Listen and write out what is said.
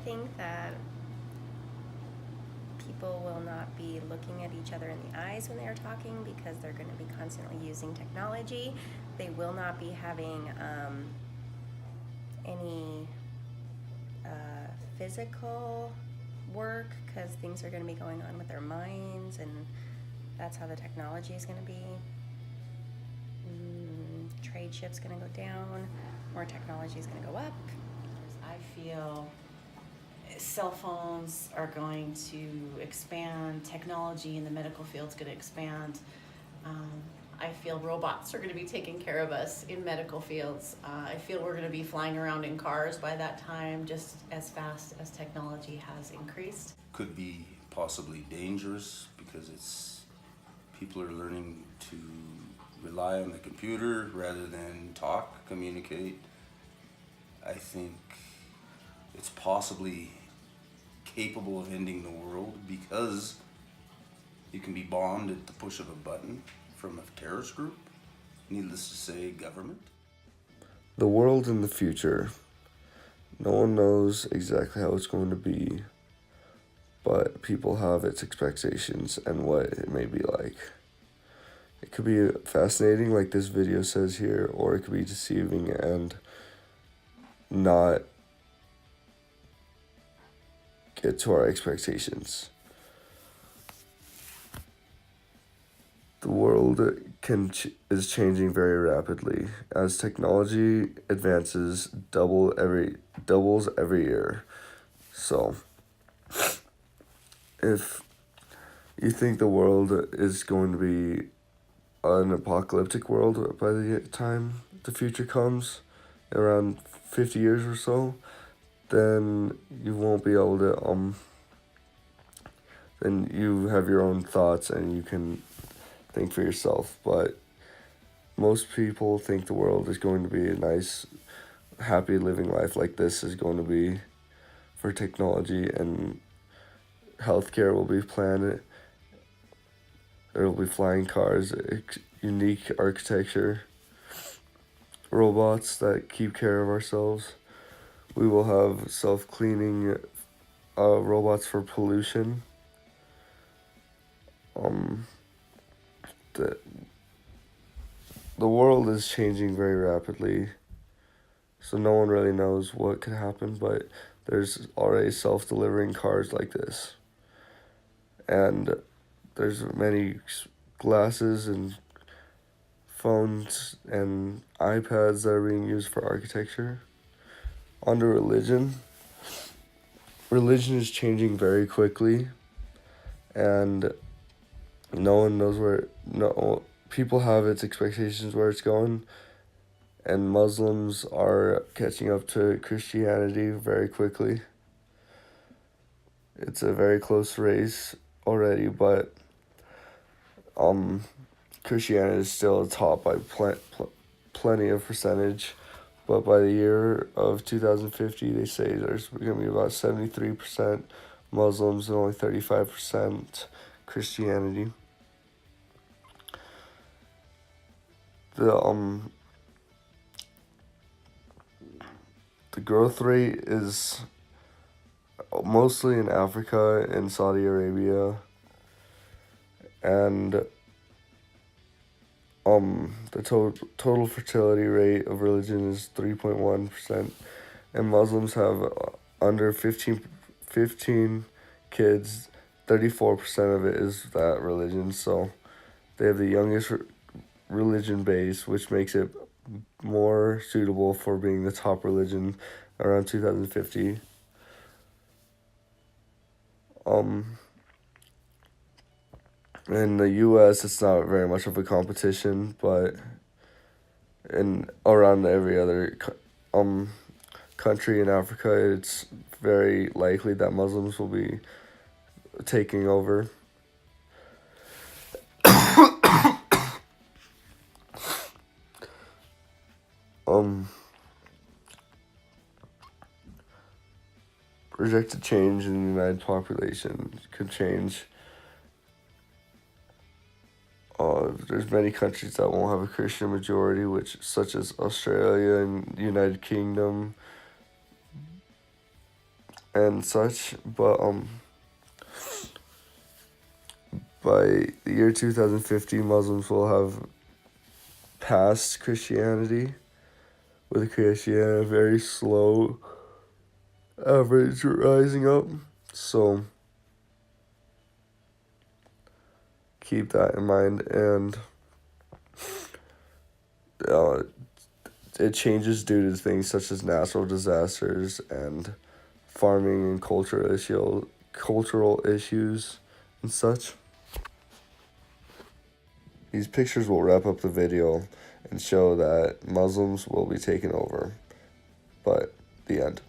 think that people will not be looking at each other in the eyes when they are talking because they're going to be constantly using technology. They will not be having any physical work because things are going to be going on with their minds, and that's how the technology is going to be. Trade ship's going to go down, more technology is going to go up. I feel cell phones are going to expand, technology in the medical field is going to expand. I feel robots are going to be taking care of us in medical fields. I feel we're going to be flying around in cars by that time, just as fast as technology has increased. Could be possibly dangerous because people are learning to rely on the computer rather than talk, communicate. I think it's possibly capable of ending the world because you can be bombed at the push of a button from a terrorist group, needless to say, government. The world in the future. No one knows exactly how it's going to be, but people have its expectations and what it may be like. It could be fascinating, like this video says here, or it could be deceiving and not get to our expectations. The world is changing very rapidly as technology advances doubles every year. So if you think the world is going to be an apocalyptic world by the time the future comes, around 50 years or so, then you won't be able to then you have your own thoughts and you can think for yourself. But most people think the world is going to be a nice, happy living life like this is going to be for technology, and healthcare will be planned. There will be flying cars, unique architecture, robots that keep care of ourselves. We will have self-cleaning robots for pollution. The world is changing very rapidly, so no one really knows what could happen, but there's already self-delivering cars like this. And there's many glasses and phones and iPads that are being used for architecture. Under religion is changing very quickly, and no one knows people have its expectations where it's going, and Muslims are catching up to Christianity very quickly. It's a very close race already, but Christianity is still top by plenty of percentage. But by the year of 2050, they say there's going to be about 73% Muslims and only 35% Christianity. The growth rate is mostly in Africa and Saudi Arabia, and the total fertility rate of religion is 3.1%, and Muslims have under 15 kids. 34% of it is that religion, so they have the youngest religion base, which makes it more suitable for being the top religion around 2050. In the U.S., it's not very much of a competition, but in around every other country in Africa, it's very likely that Muslims will be taking over. Projected change in the United population could change. There's many countries that won't have a Christian majority, such as Australia and United Kingdom, and such, but by the year 2050, Muslims will have passed Christianity, with Christianity very slow average rising up. So keep that in mind, and it changes due to things such as natural disasters and farming and cultural issues and such. These pictures will wrap up the video and show that Muslims will be taken over. But the end.